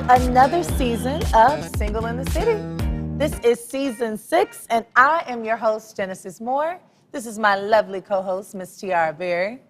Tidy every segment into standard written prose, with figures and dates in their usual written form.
another season of Single in the City. This is season 6, and I am your host, Genesis Moore. This is my lovely co-host, Miss Tiara Berry.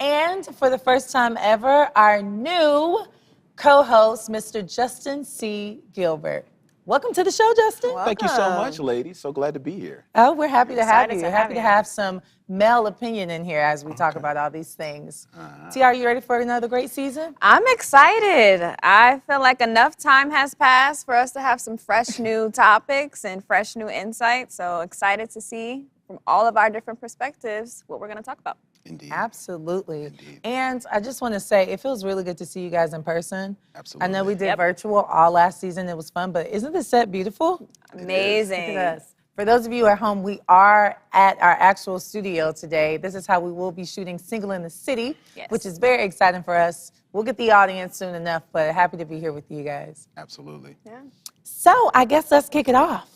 And for the first time ever, our new co-host, Mr. Justin C. Gilbert. Welcome to the show, Justin. Welcome. Thank you so much, ladies. So glad to be here. Oh, we're happy to have you. Happy to have some male opinion in here as we talk about all these things. Tiara, are you ready for another great season? I'm excited. I feel like enough time has passed for us to have some fresh new topics and fresh new insights. So excited to see from all of our different perspectives what we're going to talk about. Indeed. Absolutely. Indeed. And I just want to say, it feels really good to see you guys in person. Absolutely. I know we did virtual all last season. It was fun, but isn't the set beautiful? Amazing. Look at us. For those of you at home, we are at our actual studio today. This is how we will be shooting Single in the City, which is very exciting for us. We'll get the audience soon enough, but happy to be here with you guys. Absolutely. Yeah. So I guess let's kick it off.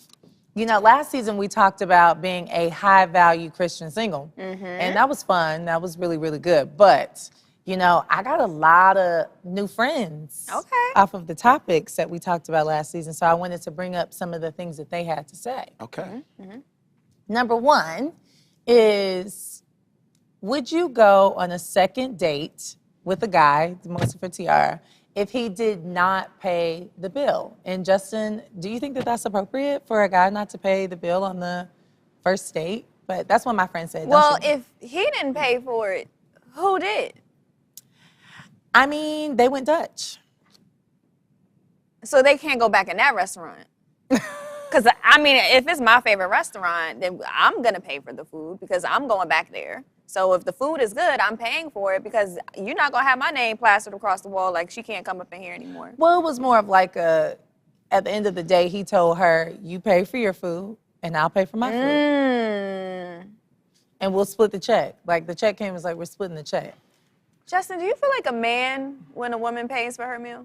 You know, last season we talked about being a high-value Christian single, and that was fun. That was really, really good. But, you know, I got a lot of new friends off of the topics that we talked about last season, so I wanted to bring up some of the things that they had to say. Okay. Number one is, would you go on a second date with a guy, mostly for Tiara, if he did not pay the bill? And Justin, do you think that that's appropriate for a guy not to pay the bill on the first date? But that's what my friend said. Well, if he didn't pay for it, who did? I mean, they went Dutch. So they can't go back in that restaurant. Because, I mean, if it's my favorite restaurant, then I'm going to pay for the food because I'm going back there. So if the food is good, I'm paying for it because you're not going to have my name plastered across the wall like she can't come up in here anymore. Well, it was more of like at the end of the day, he told her, you pay for your food and I'll pay for my food. And we'll split the check. Like the check came, was like, we're splitting the check. Justin, do you feel like a man when a woman pays for her meal?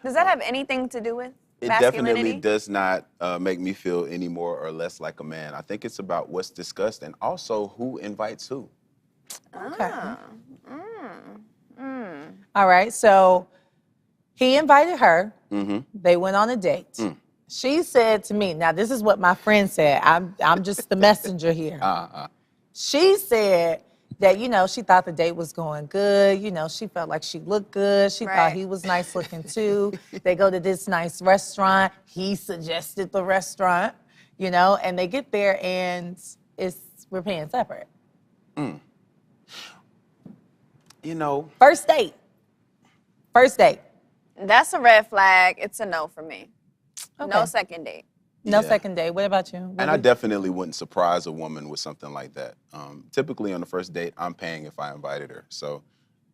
Does that have anything to do with It masculinity? definitely does not make me feel any more or less like a man. I think it's about what's discussed and also who invites who. Okay. All right, so he invited her. They went on a date. She said to me, now this is what my friend said. I'm just the messenger here. She said that, you know, she thought the date was going good. You know, she felt like she looked good. She thought he was nice looking too. They go to this nice restaurant. He suggested the restaurant, you know, and they get there and we're paying separate. You know. First date. That's a red flag. It's a no for me. Okay. No second date. No second date. What about you? And I definitely wouldn't surprise a woman with something like that. Typically on the first date, I'm paying if I invited her. So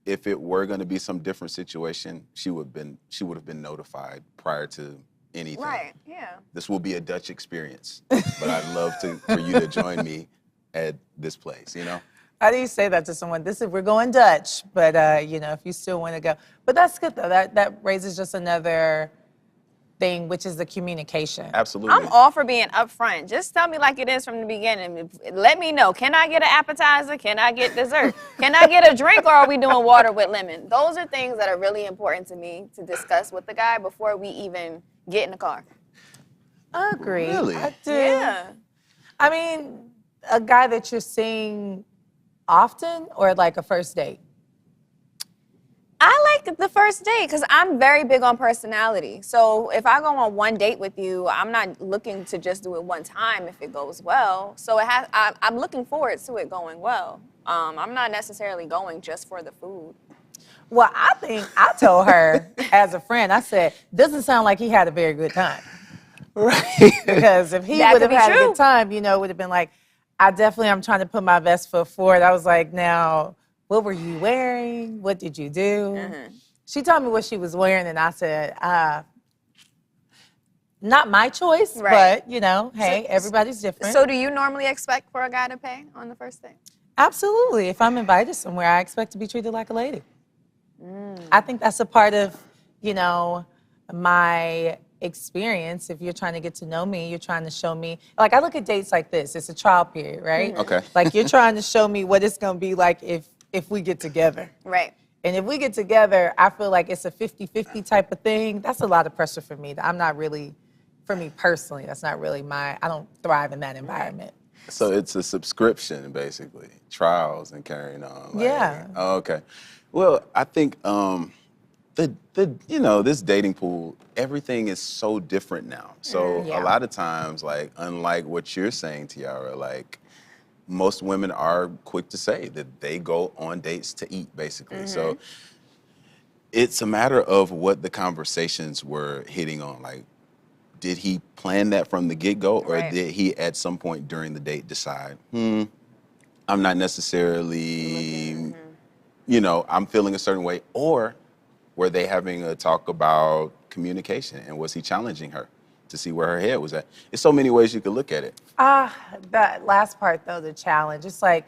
if it were going to be some different situation, she would have been notified prior to anything. Right, yeah. This will be a Dutch experience, but I'd love for you to join me at this place, you know? How do you say that to someone? We're going Dutch, but you know, if you still want to go. But that's good though. That raises just another thing, which is the communication. Absolutely. I'm all for being upfront. Just tell me like it is from the beginning. Let me know. Can I get an appetizer? Can I get dessert? Can I get a drink, or are we doing water with lemon? Those are things that are really important to me to discuss with the guy before we even get in the car. I agree. Really? I do. Yeah. I mean, a guy that you're seeing often or like a first date? I like the first date because I'm very big on personality. So if I go on one date with you, I'm not looking to just do it one time if it goes well. So I'm looking forward to it going well. I'm not necessarily going just for the food. Well, I think I told her as a friend, I said, doesn't sound like he had a very good time. Right. Because if he would have had a good time, you know, it would have been like, I'm trying to put my best foot forward. I was like, now, what were you wearing? What did you do? She told me what she was wearing, and I said, not my choice, but, you know, hey, everybody's different. So do you normally expect for a guy to pay on the first date? Absolutely. If I'm invited somewhere, I expect to be treated like a lady. I think that's a part of, you know, my experience. If you're trying to get to know me, you're trying to show me, like I look at dates like this, it's a trial period, right? Okay. Like you're trying to show me what it's going to be like if we get together. Right. And if we get together, I feel like it's a 50-50 type of thing. That's a lot of pressure for me. I'm not really, for me personally, that's not really I don't thrive in that environment. So it's a subscription, basically, trials and carrying on. Yeah. Oh, okay. Well, I think this dating pool, everything is so different now. So Yeah. a lot of times, like, unlike what you're saying, Tiara, like, most women are quick to say that they go on dates to eat, basically. So it's a matter of what the conversations were hitting on. Like, did he plan that from the get-go, or Right. did he at some point during the date decide, I'm not necessarily, I'm feeling a certain way, or were they having a talk about communication, and was he challenging her to see where her head was at? There's so many ways you could look at it. That last part though, the challenge, it's like,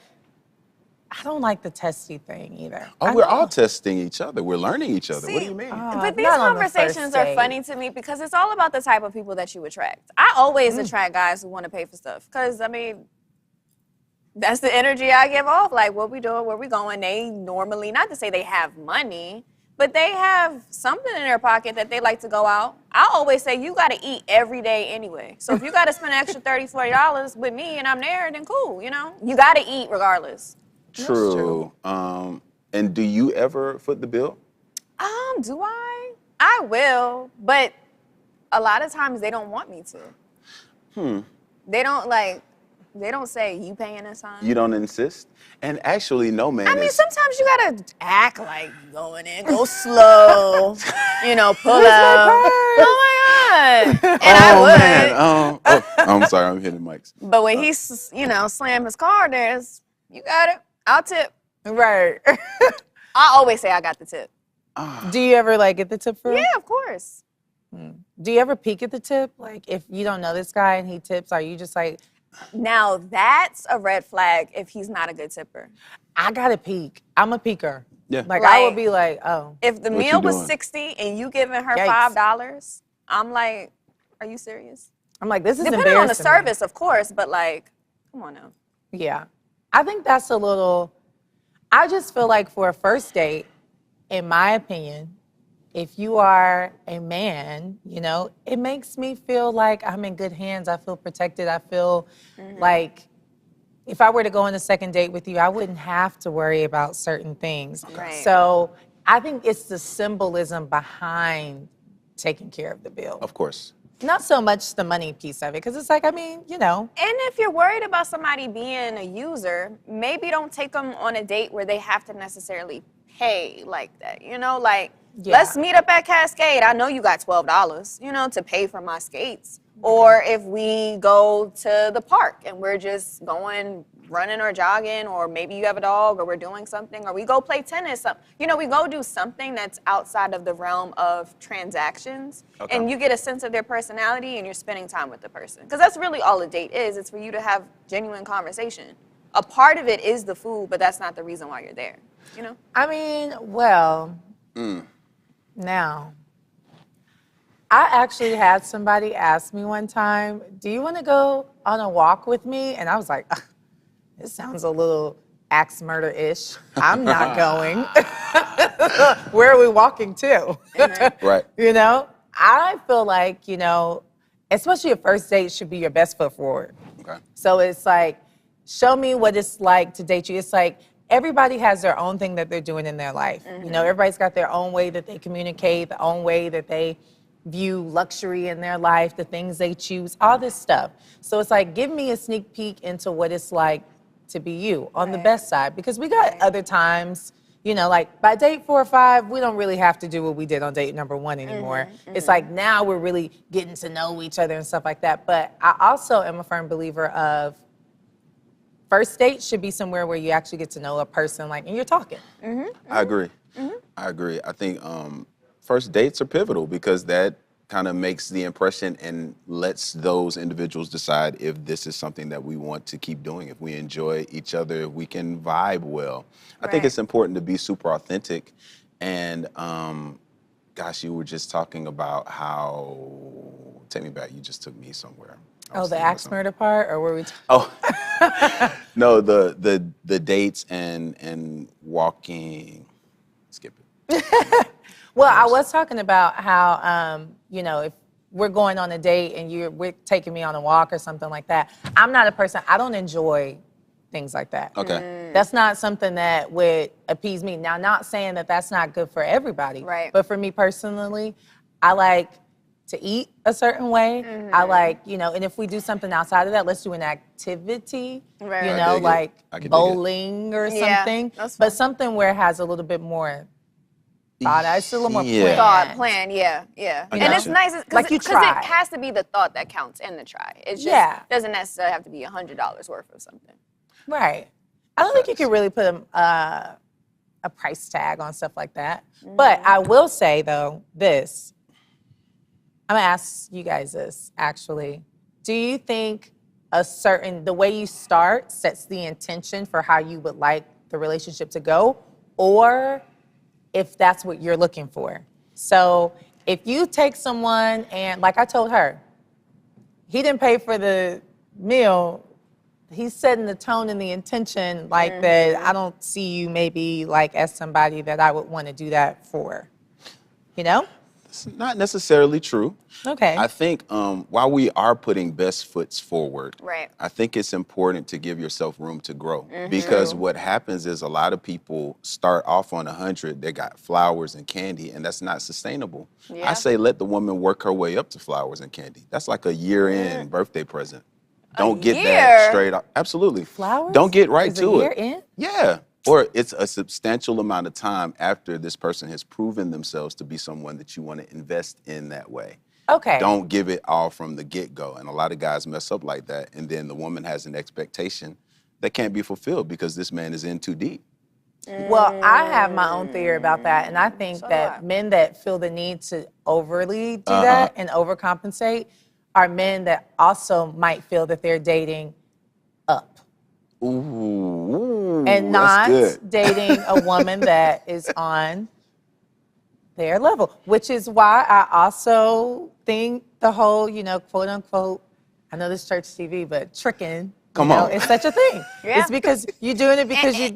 I don't like the testy thing either. Oh, we're all testing each other. We're learning each other. What do you mean? But these not on the first conversations are date. funny to me because it's all about the type of people that you attract. I always attract guys who want to pay for stuff because, I mean, that's the energy I give off. Like, what we doing, where we going? They normally, not to say they have money, but they have something in their pocket that they like to go out. I always say you got to eat every day anyway. So if you got to spend an extra $30, $40 with me and I'm there, then cool, you know? You got to eat regardless. True. And do you ever foot the bill? Do I? I will, but a lot of times they don't want me to. They don't say, you paying this time? You don't insist? And actually, no, man. I mean, sometimes you gotta act like you going in, go slow, pull up. Oh my God. And I would. Man. I'm sorry, I'm hitting mics. But when he, slam his car there, you got it. I'll tip. Right. I always say I got the tip. Do you ever get the tip for him? Yeah, of course. Do you ever peek at the tip? Like, if you don't know this guy and he tips, are you just like, Now that's a red flag if he's not a good tipper. I gotta peek. I'm a peeker. Yeah. Like I would Like- be like, oh. If the What meal you was doing? 60 and you giving her Yikes. $5, I'm like, are you serious? I'm like, this is Depending on the embarrassing me. service, of course, but come on now. Yeah. I think that's a little, I just feel like for a first date, in my opinion, if you are a man, it makes me feel like I'm in good hands. I feel protected. I feel like if I were to go on a second date with you, I wouldn't have to worry about certain things. Right. So I think it's the symbolism behind taking care of the bill. Of course. Not so much the money piece of it, because it's like, I mean, And if you're worried about somebody being a user, maybe don't take them on a date where they have to necessarily pay like that. Let's meet up at Cascade. I know you got $12, to pay for my skates. Or if we go to the park and we're just going running or jogging, or maybe you have a dog or we're doing something, or we go play tennis. We go do something that's outside of the realm of transactions. Okay. And you get a sense of their personality and you're spending time with the person. Because that's really all a date is. It's for you to have genuine conversation. A part of it is the food, but that's not the reason why you're there. I mean, well, now, I actually had somebody ask me one time, do you want to go on a walk with me? And I was like, this sounds a little axe murder-ish. I'm not going. Where are we walking to? Right. I feel like, especially a first date should be your best foot forward. Okay. So it's like, show me what it's like to date you. It's like, everybody has their own thing that they're doing in their life. Everybody's got their own way that they communicate, the own way that they view luxury in their life, the things they choose, all this stuff. So it's like, give me a sneak peek into what it's like to be you on the best side. Because we got other times, like by date 4 or 5, we don't really have to do what we did on date number 1 anymore. It's like now we're really getting to know each other and stuff like that. But I also am a firm believer of first date should be somewhere where you actually get to know a person, and you're talking. I agree. I agree. I think first dates are pivotal because that kind of makes the impression and lets those individuals decide if this is something that we want to keep doing, if we enjoy each other, if we can vibe well. I think it's important to be super authentic. And gosh, you were just talking about how, take me back, you just took me somewhere. Oh, the axe murder part, or were we? No, the dates and walking. skip it. Well, I was talking about how, if we're going on a date and we're taking me on a walk or something like that, I'm not a person, I don't enjoy things like that. Okay. That's not something that would appease me. Now, not saying that that's not good for everybody, right? But for me personally, I like to eat a certain way. I like, and if we do something outside of that, let's do an activity, Right. like bowling or something. But something where it has a little bit more thought. It's a little more planned. Thought, plan, yeah. And it's nice because you try. it has to be the thought that counts and the try. It just doesn't necessarily have to be $100 worth of something. Right. I don't think you can really put a price tag on stuff like that. But I will say, though, this. I'm going to ask you guys this, actually. Do you think the way you start sets the intention for how you would like the relationship to go? Or if that's what you're looking for? So if you take someone and, like I told her, he didn't pay for the meal, he's setting the tone and the intention like that. I don't see you maybe like as somebody that I would want to do that for, It's not necessarily true. Okay. I think while we are putting best foots forward, right, I think it's important to give yourself room to grow. Because what happens is a lot of people start off on 100, they got flowers and candy, and that's not sustainable. Yeah. I say let the woman work her way up to flowers and candy. That's like a year-end birthday present. Don't get that straight up. Absolutely. Flowers? Don't get right to it. A year in? Yeah. Or it's a substantial amount of time after this person has proven themselves to be someone that you want to invest in that way. Okay. Don't give it all from the get-go. And a lot of guys mess up like that. And then the woman has an expectation that can't be fulfilled because this man is in too deep. Well, I have my own theory about that. And I think that men that feel the need to overly do that and overcompensate are men that also might feel that they're dating up. Ooh, and not dating a woman that is on their level, which is why I also think the whole, quote unquote, I know this church TV, but tricking, it's such a thing. Yeah. It's because you're doing it because you're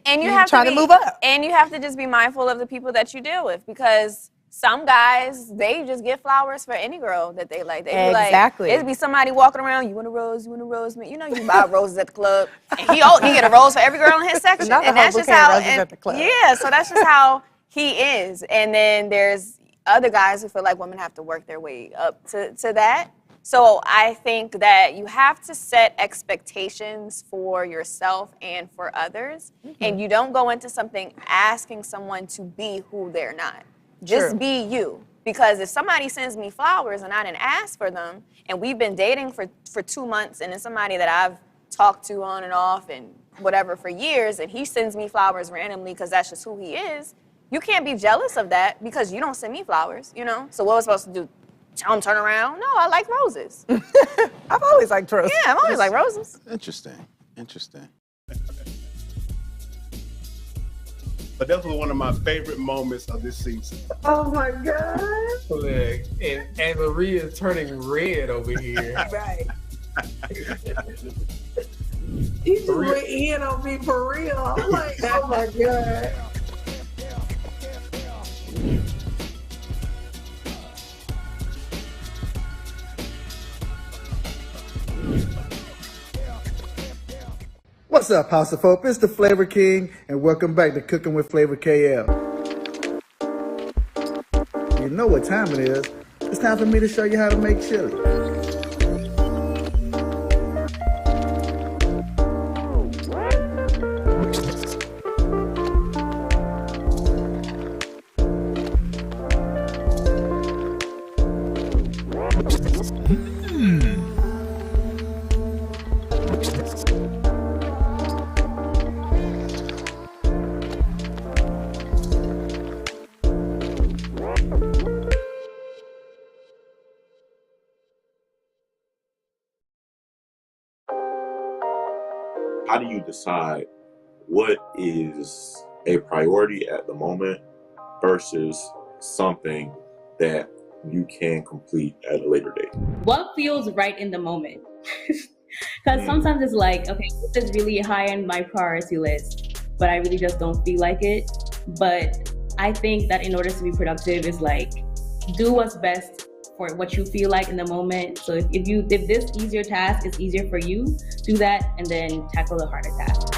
trying to move up. And you have to just be mindful of the people that you deal with, because some guys, they just get flowers for any girl that they like. They be exactly. It'd be somebody walking around, you want a rose, you want a rose? You buy roses at the club. And he get a rose for every girl in his section. And that's just how, at the club. Yeah, so that's just how he is. And then there's other guys who feel like women have to work their way up to that. So I think that you have to set expectations for yourself and for others. And you don't go into something asking someone to be who they're not. Just be you. Because if somebody sends me flowers and I didn't ask for them, and we've been dating for 2 months, and it's somebody that I've talked to on and off and whatever for years, and he sends me flowers randomly because that's just who he is, you can't be jealous of that because you don't send me flowers, So what was I supposed to do? Tell him turn around? No, I like roses. I've always liked roses. Yeah, I've always liked roses. Interesting. But that was one of my favorite moments of this season. Oh my God. Look, and Maria's turning red over here. Right. He just went in on me for real. I'm like, oh my God. What's up, House of Hope? It's the Flavor King, and welcome back to Cooking with Flavor KL. You know what time it is. It's time for me to show you how to make chili. How do you decide what is a priority at the moment versus something that you can complete at a later date? What feels right in the moment? Because sometimes it's like, okay, this is really high on my priority list, but I really just don't feel like it. But I think that in order to be productive is like, do what's best for what you feel like in the moment. So if this easier task is easier for you, do that and then tackle the harder task.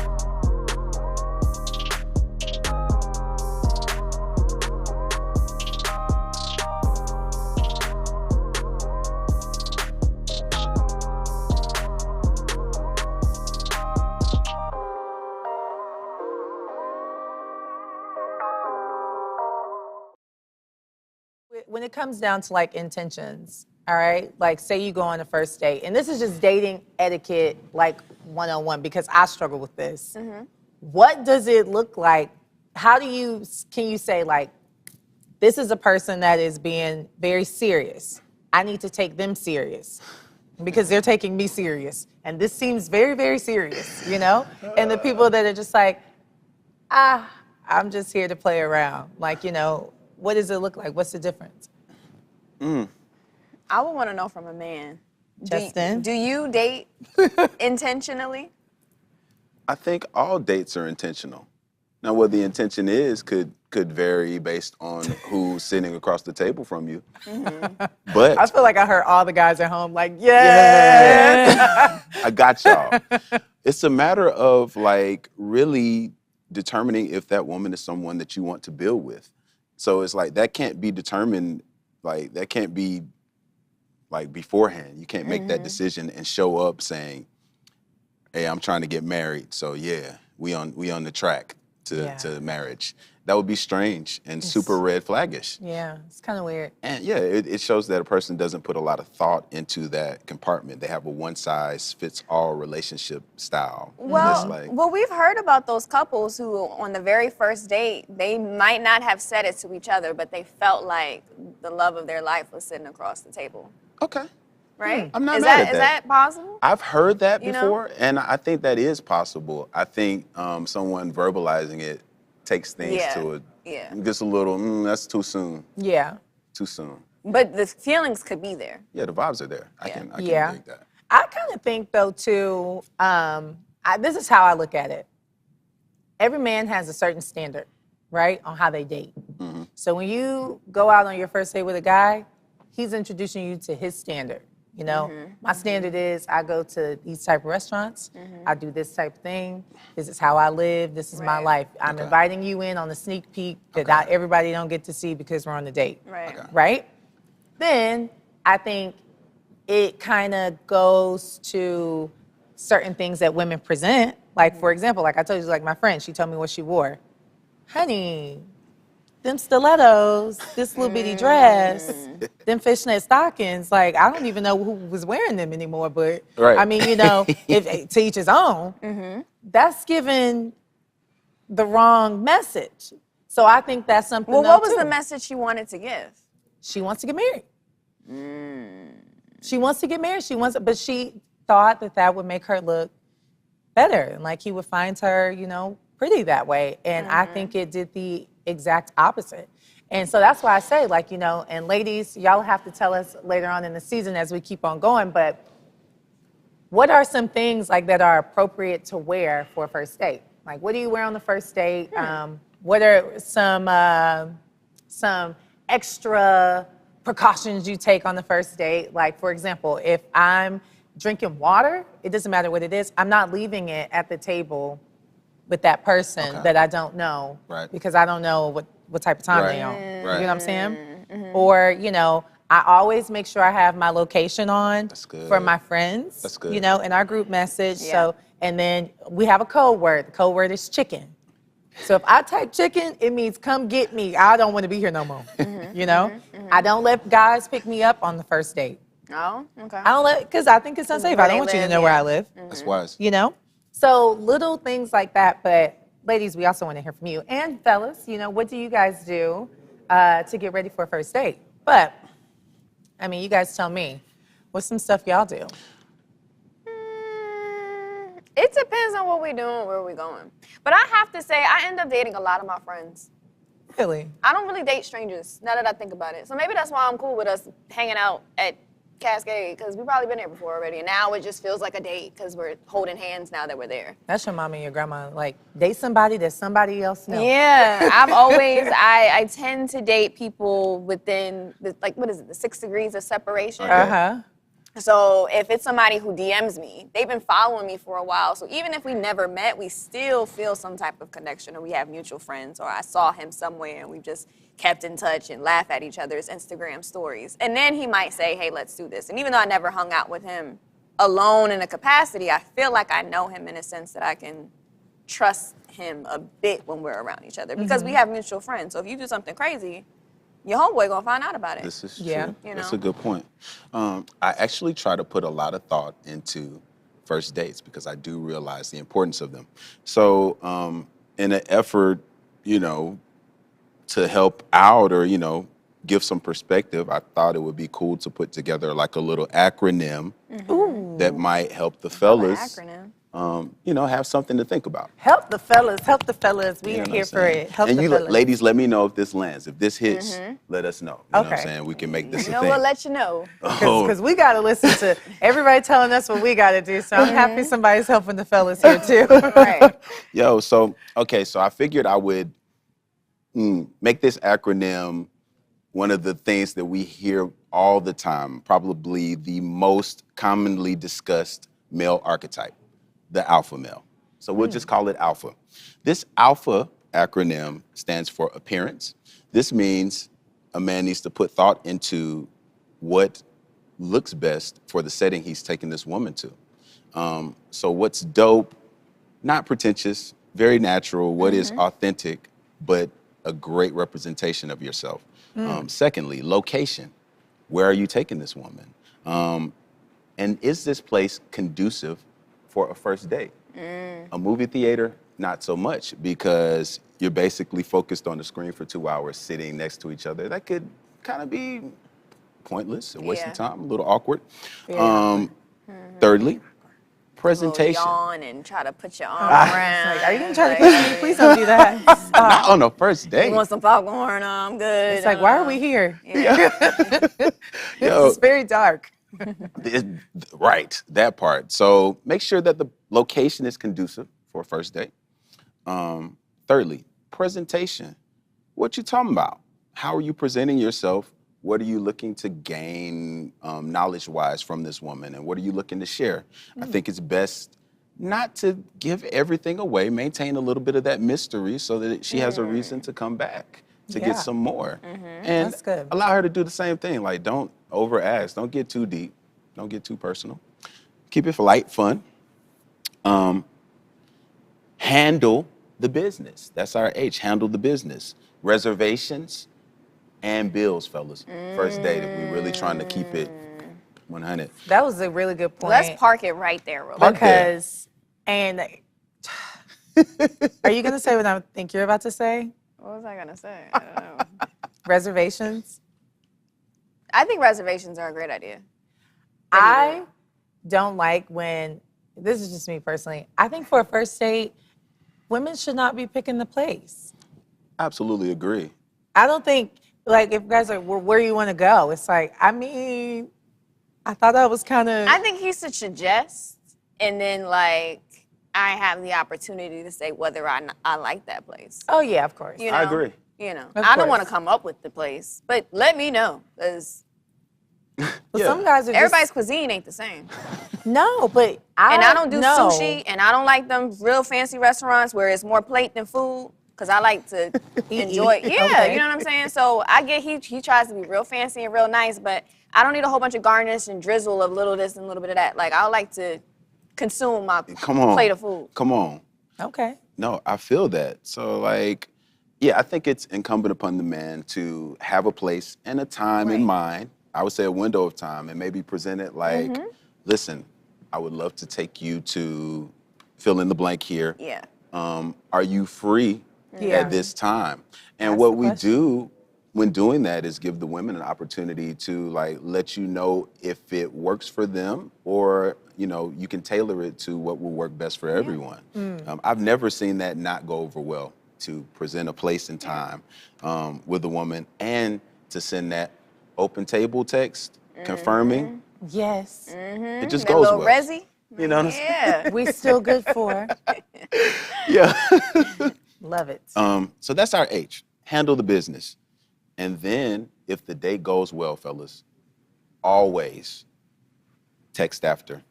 When it comes down to like intentions, all right, like say you go on a first date, and this is just dating etiquette, like 101, because I struggle with this. What does it look like? Can you say like, this is a person that is being very serious. I need to take them serious because they're taking me serious. And this seems very, very serious, you know? And the people that are just like, I'm just here to play around. Like, you know, what does it look like? What's the difference? I would want to know from a man. Justin? Do you date intentionally? I think all dates are intentional. Now, what the intention is could vary based on who's sitting across the table from you. But I feel like I heard all the guys at home like, yes. I got y'all. It's a matter of like really determining if that woman is someone that you want to build with. So it's like that can't be determined, like that can't be like beforehand. You can't make that decision and show up saying, hey, I'm trying to get married. So yeah, we on the track to marriage. That would be strange and super red flaggish. Yeah, it's kind of weird. And yeah, it shows that a person doesn't put a lot of thought into that compartment. They have a one-size-fits-all relationship style. Well, we've heard about those couples who, on the very first date, they might not have said it to each other, but they felt like the love of their life was sitting across the table. Okay. Right? I'm not mad at that. Is that possible? I've heard that You know? before, and I think that is possible. I think someone verbalizing it takes things to it. Gets a little, that's too soon. Yeah. Too soon. But the feelings could be there. Yeah, the vibes are there. I can dig that. I kind of think though too, this is how I look at it. Every man has a certain standard, right, on how they date. So when you go out on your first date with a guy, he's introducing you to his standard. You know, my standard is I go to these type of restaurants. I do this type of thing. This is how I live. This is my life. I'm inviting you in on a sneak peek that everybody don't get to see because we're on the date. Right? Then I think it kind of goes to certain things that women present. Like, for example, like I told you, like my friend, she told me what she wore. Honey, them stilettos, this little bitty dress, them fishnet stockings, like I don't even know who was wearing them anymore, but I mean, you know, if to each his own, that's giving the wrong message. So I think that's something. Well, what was the message she wanted to give? She wants to get married. She wants to get married. But she thought that would make her look better, and like he would find her, you know, pretty that way. And I think it did the exact opposite. And so that's why I say, like, you know, and ladies, y'all have to tell us later on in the season as we keep on going, but what are some things like that are appropriate to wear for a first date? Like, what do you wear on the first date? What are some extra precautions you take on the first date? Like, for example, if I'm drinking water, it doesn't matter what it is, I'm not leaving it at the table with that person that I don't know, because I don't know what type of time they're on. You know what I'm saying? Or, you know, I always make sure I have my location on for my friends. That's good. You know, in our group message. So, and then we have a code word. The code word is chicken. So if I type chicken, it means come get me. I don't want to be here no more. You know? I don't let guys pick me up on the first date. Oh, okay. I don't let, because I think it's unsafe. I don't want you to know where I live. That's wise. You know? So little things like that, but ladies, we also want to hear from you. And fellas, you know, what do you guys do to get ready for a first date? But, I mean, you guys tell me, what's some stuff y'all do? It depends on what we're doing, where we're going. But I have to say, I end up dating a lot of my friends. Really? I don't really date strangers, now that I think about it. So maybe that's why I'm cool with us hanging out at Cascade because we've probably been there before already. And now it just feels like a date because we're holding hands now that we're there. That's your mama and your grandma. Like, date somebody that somebody else knows. Yeah, I've always, I tend to date people within, the, like, what is it, the 6 degrees of separation. Uh-huh. So if it's somebody who DMs me, they've been following me for a while. So even if we never met, we still feel some type of connection, or we have mutual friends, or I saw him somewhere and we just kept in touch and laugh at each other's Instagram stories. And then he might say, hey, let's do this. And even though I never hung out with him alone in a capacity, I feel like I know him in a sense that I can trust him a bit when we're around each other because we have mutual friends. So if you do something crazy, your homeboy gonna find out about it. This is Yeah. true. You That's know? a good point. I actually try to put a lot of thought into first dates because I do realize the importance of them. So in an effort, to help out or, give some perspective, I thought it would be cool to put together like a little acronym that might help the fellas, Acronym. have something to think about. Help the fellas. Help the fellas. We You know are what here I'm for saying? it. Help and the you fellas. ladies, let me know if this lands. If this hits, let us know. You know what I'm Okay. saying? We can make this You a know, thing. we'll let you know. Because we got to listen to everybody telling us what we got to do. So I'm happy somebody's helping the fellas here, too. Right. Yo, so I figured I would make this acronym one of the things that we hear all the time, probably the most commonly discussed male archetype, the alpha male. So we'll just call it alpha. This alpha acronym stands for appearance. This means a man needs to put thought into what looks best for the setting he's taking this woman to. So what's dope, not pretentious, very natural, what is authentic, but a great representation of yourself. Secondly, location. Where are you taking this woman? And is this place conducive for a first date? A movie theater, not so much, because you're basically focused on the screen for 2 hours sitting next to each other. That could kind of be pointless, a waste of time, a little awkward. Thirdly, presentation. Yawn and try to put your arm around. Like, are you going to try to kiss me? Please don't do that. Not on a first date. You want some popcorn? I'm good. It's like, why are we here? Yo, It's very dark. right, that part. So make sure that the location is conducive for a first date. Thirdly, presentation. What you talking about? How are you presenting yourself? What are you looking to gain knowledge-wise from this woman? And what are you looking to share? I think it's best not to give everything away, maintain a little bit of that mystery so that she has a reason to come back to get some more. And That's good. allow her to do the same thing. Like, don't over-ask. Don't get too deep. Don't get too personal. Keep it light, fun. Handle the business. That's our H, handle the business. Reservations and bills, fellas. First date, if we're really trying to keep it 100. That was a really good point. Let's park it right there, real quick. Park there. Because, and are you going to say what I think you're about to say? What was I gonna say? I don't know. Reservations? I think reservations are a great idea. I don't like when, this is just me personally, I think for a first date, women should not be picking the place. Absolutely agree. I don't think, like, if guys are, well, where you want to go? It's like, I mean, I thought that was kind of. I think he should suggest, and then, like, I have the opportunity to say whether I like that place. Oh, yeah, of course. You know? I agree. You know, Of I don't want to course. come up with the place, but let me know, because But some guys are everybody's cuisine ain't the same. No, but I don't do know. sushi, and I don't like them real fancy restaurants where it's more plate than food, because I like to enjoy. Yeah, Okay. you know what I'm saying? So I get he tries to be real fancy and real nice, but I don't need a whole bunch of garnish and drizzle of little this and a little bit of that. Like, I like to consume my plate of food. Come on. Okay. No, I feel that. So, like, yeah, I think it's incumbent upon the man to have a place and a time in mind. I would say a window of time, and maybe present it like, listen, I would love to take you to fill in the blank here. Yeah. Are you free at this time? And That's what the we question. do when doing that is give the women an opportunity to, like, let you know if it works for them, or, you know, you can tailor it to what will work best for everyone. I've never seen that not go over well, to present a place and time with a woman and to send that open table text confirming Yes. It just That goes little well. resi. You know what I'm saying? Yeah. We still good for. Yeah. Love it. So that's our H. Handle the business. And then if the date goes well, fellas, always text after.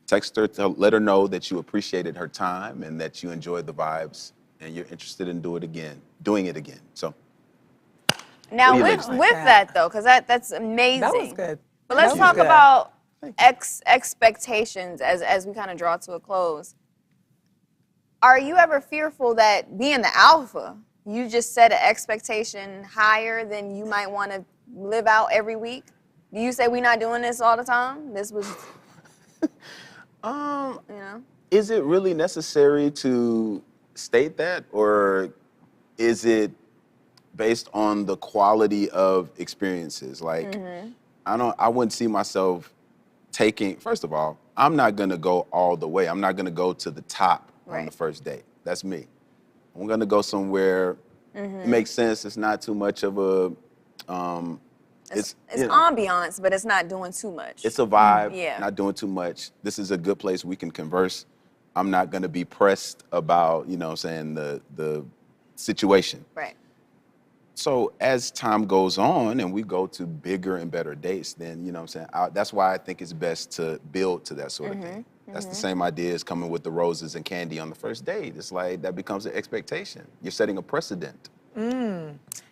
Text her to let her know that you appreciated her time and that you enjoyed the vibes and you're interested in doing it again. So Now What do you with ladies think? that though, because that's amazing. That was good. But let's That was talk good. about expectations as we kind of draw to a close. Are you ever fearful that being the alpha, you just set an expectation higher than you might want to live out every week? Do you say we're not doing this all the time? This was, you know? Is it really necessary to state that, or is it based on the quality of experiences? Like, I wouldn't see myself taking, first of all, I'm not gonna go all the way. I'm not gonna go to the top on the first date. That's me. I'm gonna go somewhere, it makes sense, it's not too much of a, It's you know, ambiance, but it's not doing too much. it's a vibe, Yeah. not doing too much. This is a good place we can converse. I'm not gonna be pressed about, you know what I'm saying, the situation. Right. So as time goes on and we go to bigger and better dates, then, you know what I'm saying, that's why I think it's best to build to that sort of thing. That's the same idea as coming with the roses and candy on the first date. It's like that becomes an expectation. You're setting a precedent.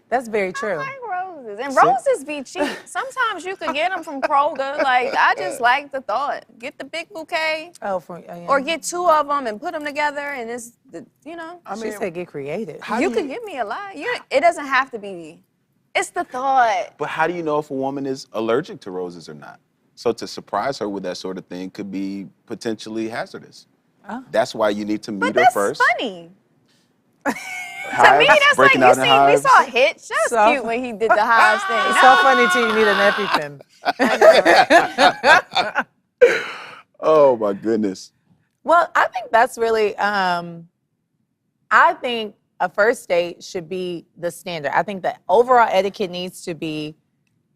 That's very true. I like roses. And roses be cheap. Sometimes you could get them from Kroger. Like, I just like the thought. Get the big bouquet Oh, from yeah. or get 2 of them and put them together and it's, you know. She said get creative. You could give me a lot. It doesn't have to be. It's the thought. But how do you know if a woman is allergic to roses or not? So to surprise her with that sort of thing could be potentially hazardous. That's why you need to meet But her that's first. funny. To me, that's like, you see, we saw Hitch. That's So- cute when he did the hives thing. It's so funny too. You need an EpiPen. Oh my goodness. Well, I think that's really. I think a first date should be the standard. I think the overall etiquette needs to be.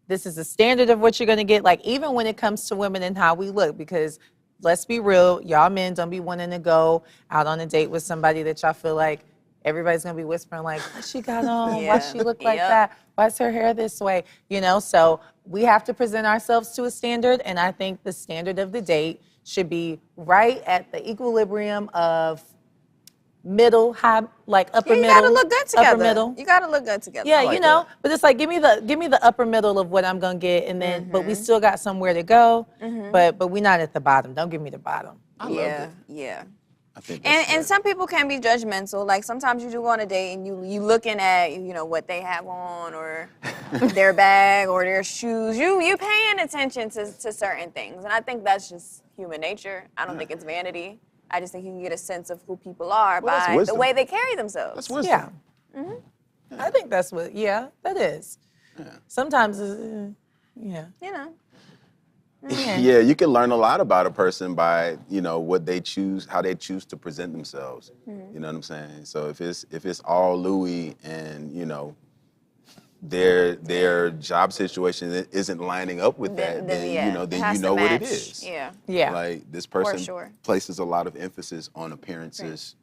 This is the standard of what you're going to get. Like even when it comes to women and how we look, because let's be real, y'all men don't be wanting to go out on a date with somebody that y'all feel like everybody's gonna be whispering like, what she got on? Why she look like that? Why's her hair this way? You know, so we have to present ourselves to a standard, and I think the standard of the date should be right at the equilibrium of middle, high, like upper middle. You gotta look good together. Upper middle. You gotta look good together. Yeah, you know, but it's like give me the upper middle of what I'm gonna get, and then but we still got somewhere to go. But we're not at the bottom. Don't give me the bottom. Yeah. I think that's And some people can be judgmental. Like sometimes you do go on a date and you looking at, you know, what they have on or their bag or their shoes. You paying attention to certain things. And I think that's just human nature. I don't think it's vanity. I just think you can get a sense of who people are Well, that's by the wisdom. way they carry themselves. That's wisdom. Yeah. I think that's what. Yeah, that is. Sometimes, yeah. You know. Yeah, you can learn a lot about a person by, you know, what they choose, how they choose to present themselves. You know what I'm saying? So if it's all Louis and, you know, their job situation isn't lining up with that, then yeah, you know, it then has you to know what it match. is. Yeah. Yeah. Like this person sure. places a lot of emphasis on appearances.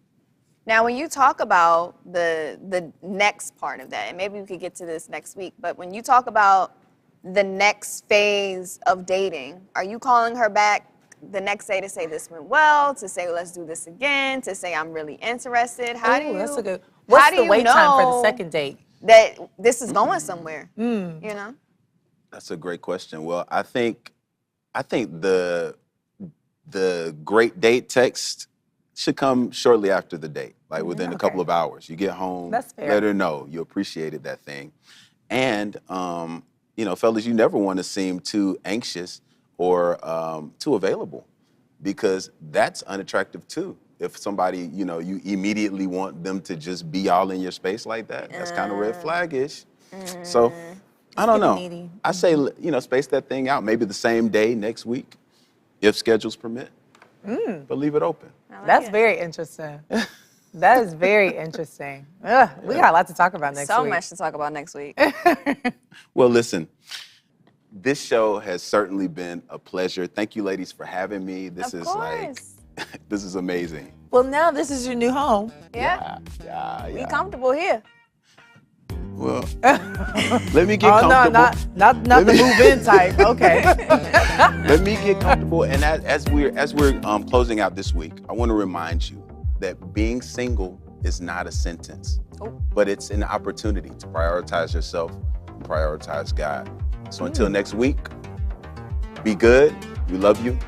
Now, when you talk about the next part of that, and maybe we could get to this next week, but when you talk about the next phase of dating, are you calling her back the next day to say this went well, to say let's do this again, to say I'm really interested? How do you? That's a good. What's the wait time for the second date? That this is going somewhere. You know. That's a great question. Well, I think the great date text should come shortly after the date, like within a couple of hours. You get home, That's fair. let her know you appreciated that thing. And, you know, fellas, you never want to seem too anxious or too available because that's unattractive too. If somebody, you know, you immediately want them to just be all in your space like that, that's kind of red flag-ish. So, I don't know. needy. I say, you know, space that thing out, maybe the same day next week, if schedules permit. But leave it open. That's very interesting. That is very interesting. Ugh, we got a lot to talk about next week. So much to talk about next week. Well, listen, this show has certainly been a pleasure. Thank you, ladies, for having me. This Of is course. this is amazing. Well, now this is your new home. Yeah. Yeah. Be comfortable here. Well, let me get Oh, comfortable. no, not the move-in type. Okay. Let me get comfortable. And as we're closing out this week, I want to remind you that being single is not a sentence, but it's an opportunity to prioritize yourself and prioritize God. So until next week, be good. We love you.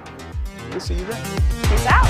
We'll see you then. Peace out.